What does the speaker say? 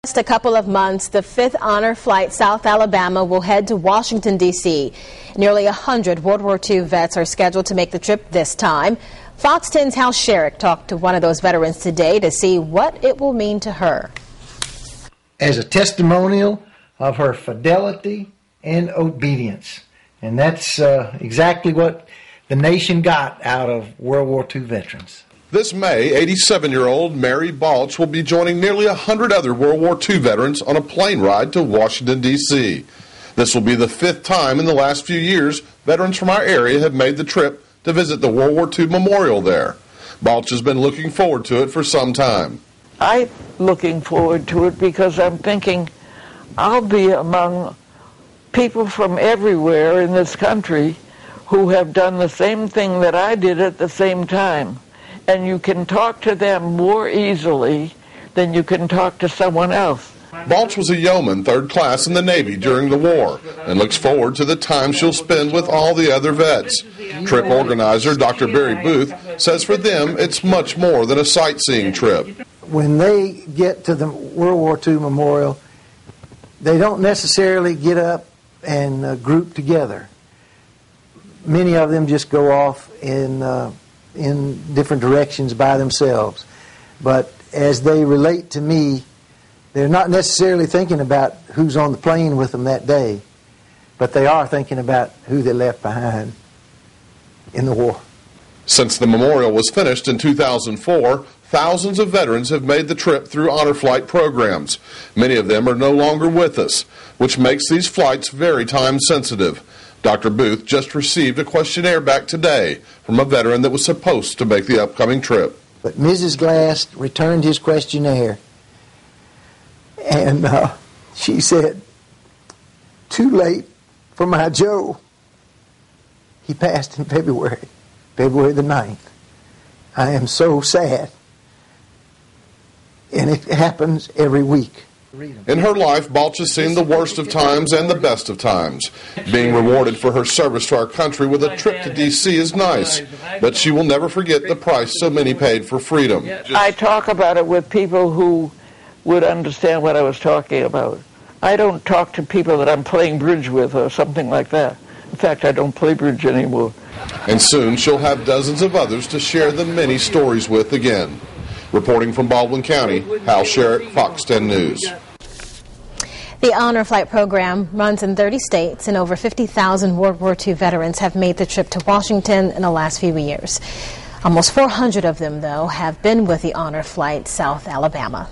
Just a couple of months, the 5th Honor Flight South Alabama will head to Washington, D.C. Nearly 100 World War II vets are scheduled to make the trip this time. Fox 10's Hal Sherrick talked to one of those veterans today to see what it will mean to her. As a testimonial of her fidelity and obedience. And that's exactly what the nation got out of World War II veterans. This May, 87-year-old Mary Balch will be joining nearly 100 other World War II veterans on a plane ride to Washington, D.C. This will be the 5th time in the last few years veterans from our area have made the trip to visit the World War II memorial there. Balch has been looking forward to it for some time. I'm looking forward to it because I'm thinking I'll be among people from everywhere in this country who have done the same thing that I did at the same time. And you can talk to them more easily than you can talk to someone else. Balch was a yeoman, 3rd class in the Navy during the war, and looks forward to the time she'll spend with all the other vets. Trip organizer Dr. Barry Booth says for them it's much more than a sightseeing trip. When they get to the World War II memorial, they don't necessarily get up and group together. Many of them just go off in different directions by themselves. But as they relate to me, they're not necessarily thinking about who's on the plane with them that day, but they are thinking about who they left behind in the war. Since the memorial was finished in 2004, thousands of veterans have made the trip through honor flight programs. Many of them are no longer with us, which makes these flights very time sensitive. Dr. Booth just received a questionnaire back today from a veteran that was supposed to make the upcoming trip. But Mrs. Glass returned his questionnaire, and she said, "Too late for my Joe. He passed in February the 9th. I am so sad." And it happens every week. In her life, Balch has seen the worst of times and the best of times. Being rewarded for her service to our country with a trip to D.C. is nice, but she will never forget the price so many paid for freedom. I talk about it with people who would understand what I was talking about. I don't talk to people that I'm playing bridge with or something like that. In fact, I don't play bridge anymore. And soon she'll have dozens of others to share the many stories with again. Reporting from Baldwin County, Hal Sherrick, Fox 10 News. The Honor Flight program runs in 30 states, and over 50,000 World War II veterans have made the trip to Washington in the last few years. Almost 400 of them, though, have been with the Honor Flight South Alabama.